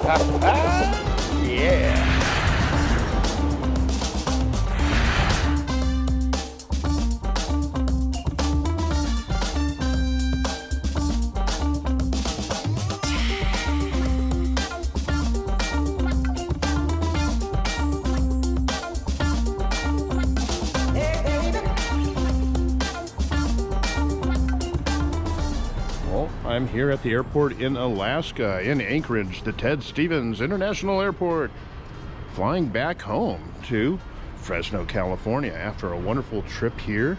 Yeah. I'm here at the airport in Alaska, in Anchorage, the Ted Stevens International Airport, flying back home to Fresno, California after a wonderful trip here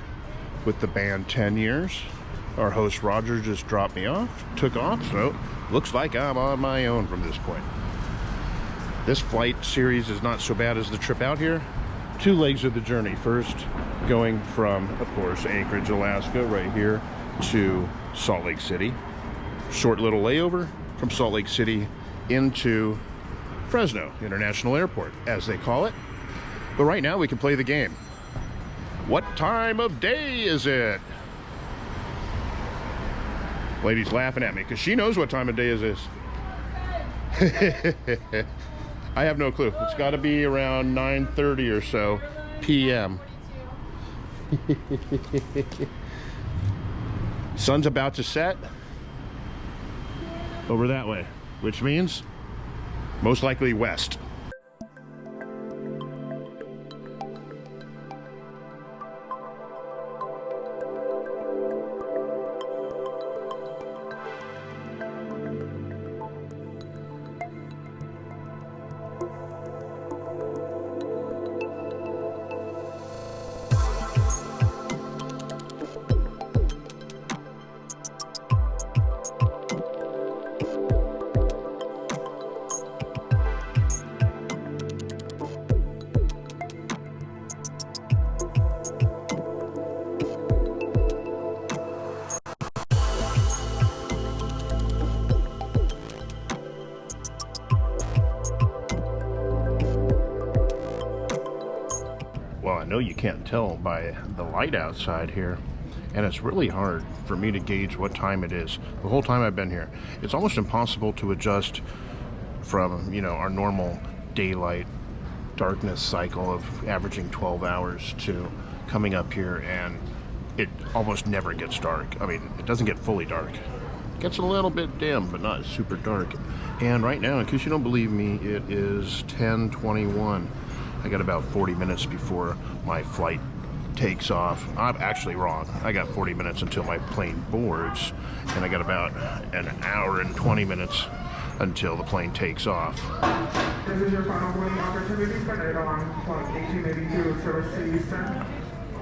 with the band 10 Years. Our host Roger just dropped me off, took off, so looks like I'm on my own from this point. This flight series is not so bad as the trip out here. Two legs of the journey. First, going from, of course, Anchorage, Alaska, right here, to Salt Lake City. Short little layover from Salt Lake City into Fresno International Airport, as they call it. But right now we can play the game. What time of day is it? Lady's laughing at me because she knows what time of day is this. I have no clue. It's got to be around 9:30 or so p.m. Sun's about to set over that way, which means most likely west. Well, I know you can't tell by the light outside here, and it's really hard for me to gauge what time it is. The whole time I've been here, it's almost impossible to adjust from, our normal daylight darkness cycle of averaging 12 hours to coming up here, and it almost never gets dark. I mean, it doesn't get fully dark. It gets a little bit dim, but not super dark. And right now, in case you don't believe me, it is 10:21. I got about 40 minutes before my flight takes off. I'm actually wrong. I got 40 minutes until my plane boards, and I got about an hour and 20 minutes until the plane takes off. This is your final boarding opportunity for night on flight 1882 service to Eastern.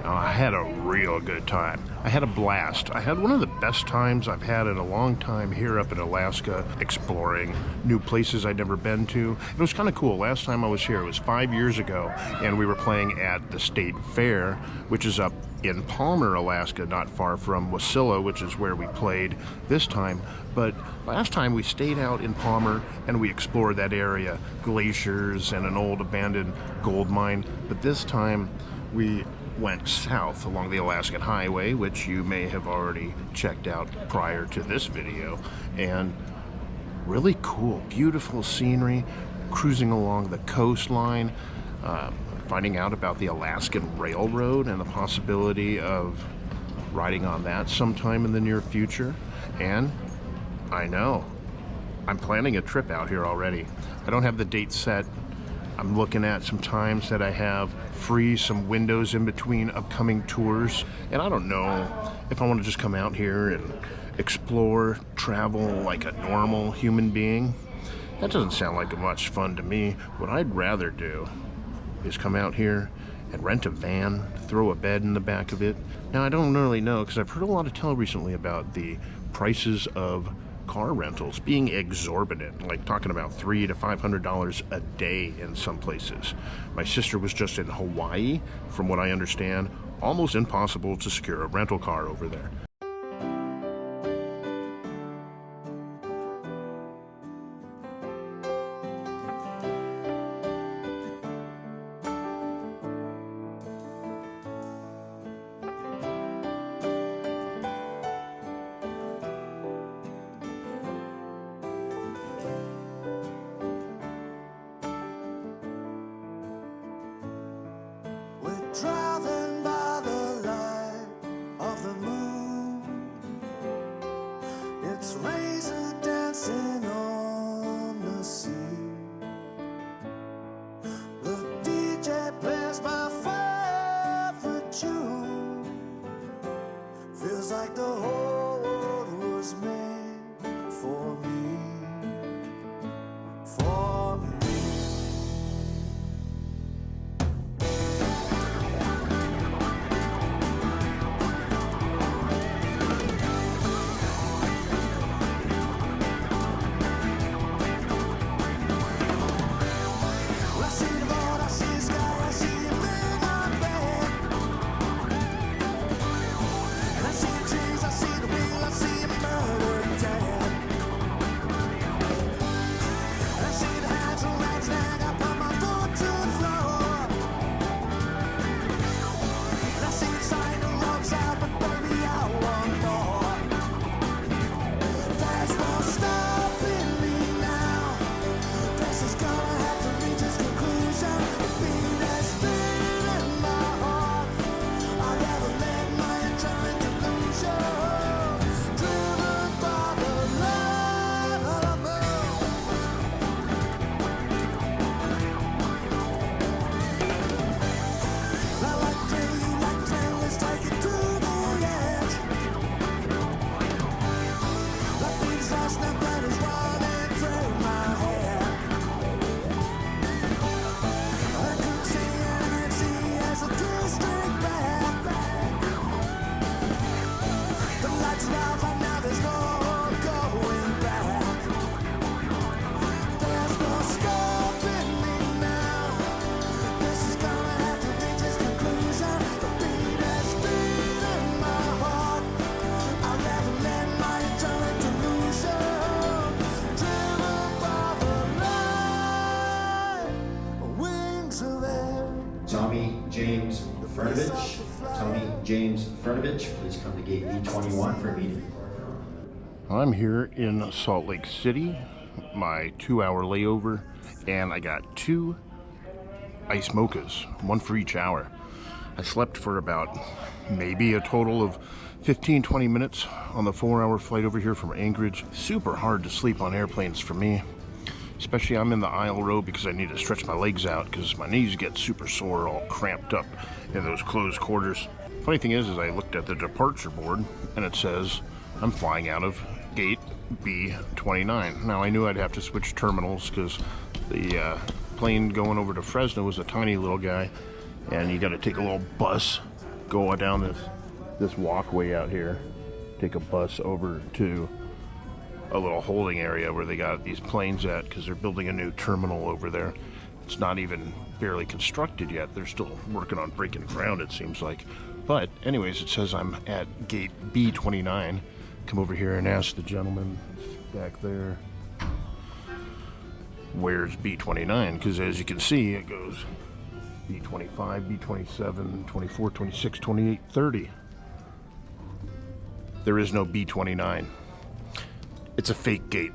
I had a real good time. I had a blast. I had one of the best times I've had in a long time here up in Alaska, exploring new places I'd never been to. It was kind of cool. Last time I was here, it was 5 years ago, and we were playing at the State Fair, which is up in Palmer, Alaska, not far from Wasilla, which is where we played this time. But last time we stayed out in Palmer and we explored that area, glaciers and an old abandoned gold mine. But this time we went south along the Alaskan Highway, which you may have already checked out prior to this video, and really cool, beautiful scenery, cruising along the coastline, finding out about the Alaskan Railroad and the possibility of riding on that sometime in the near future. And I know, I'm planning a trip out here already. I don't have the date set. I'm looking at some times that I have free, some windows in between upcoming tours, and I don't know if I want to just come out here and explore, travel like a normal human being. That doesn't sound like much fun to me. What I'd rather do is come out here and rent a van, throw a bed in the back of it. Now, I don't really know, because I've heard a lot of tell recently about the prices of car rentals being exorbitant, like talking about $300 to $500 a day in some places. My sister was just in Hawaii. From what I understand, almost impossible to secure a rental car over there. Feels like the whole world was made for me. For me. I see the boat, I see the sky, I see a man on bed. And I see the trees, I see the wheel, I see a murdered dad. And I see the hands and legs, and I put my foot to the floor. And I see the sign that loves out, but baby, I want more. There's no stopping me now. This is gonna have to reach its conclusion. The beat is beating in my heart. I'll never let my entire delusion. Driven by the light of the moon. I like thrill, let's take it to the edge. That beat's lost, now blood is running through my head. I could see energy as a district band. The lights are off and now there's no going back. There's no stopping me now. This is gonna have to reach its conclusion. The beat is beating my heart. I'll never let my eternal delusion. Driven by the light, wings of air. Tommy James Fernovich. Tommy James Fernovich, please come to gate B21 for a meeting. I'm here in Salt Lake City, my 2-hour layover, and I got 2 ice mochas, one for each hour. I slept for about maybe a total of 15-20 minutes on the 4-hour flight over here from Anchorage. Super hard to sleep on airplanes for me, especially I'm in the aisle row because I need to stretch my legs out because my knees get super sore, all cramped up in those closed quarters. Funny thing is I looked at the departure board and it says I'm flying out of gate B29. Now I knew I'd have to switch terminals because the plane going over to Fresno was a tiny little guy, and you got to take a little bus, go down this walkway out here, take a bus over to a little holding area where they got these planes at because they're building a new terminal over there. It's not even barely constructed yet. They're still working on breaking ground, it seems like. But anyways, it says I'm at gate B29. Come over here and ask the gentleman back there, where's B29? Because as you can see, it goes B25, B27, 24, 26, 28, 30. There is no B29. It's a fake gate.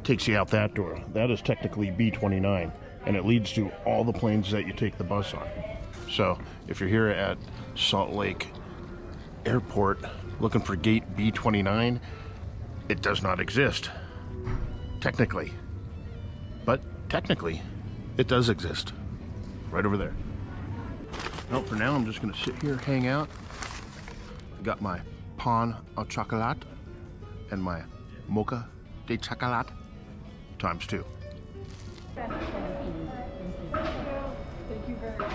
Takes you out that door. That is technically B29, and it leads to all the planes that you take the bus on. So if you're here at Salt Lake Airport looking for gate B29, it does not exist. Technically. But technically, it does exist. Right over there. Well, for now, I'm just going to sit here, hang out. I got my pan au chocolat and my mocha de chocolat times 2. Thank you very much.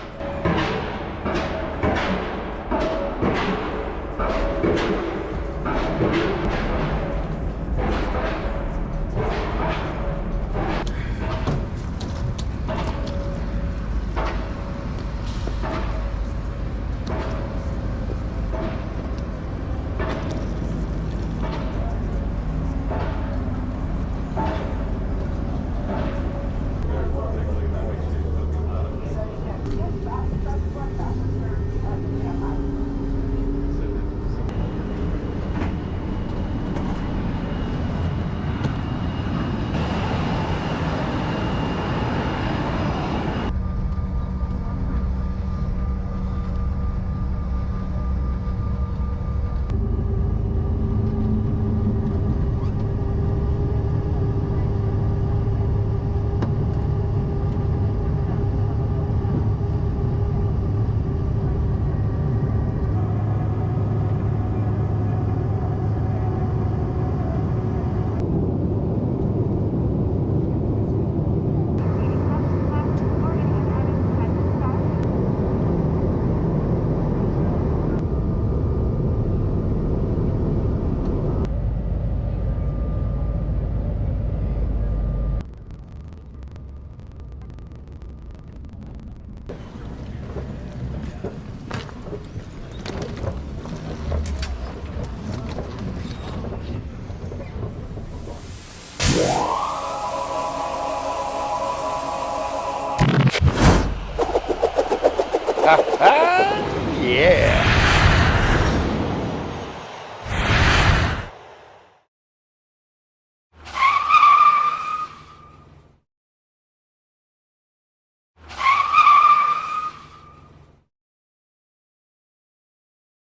Yeah.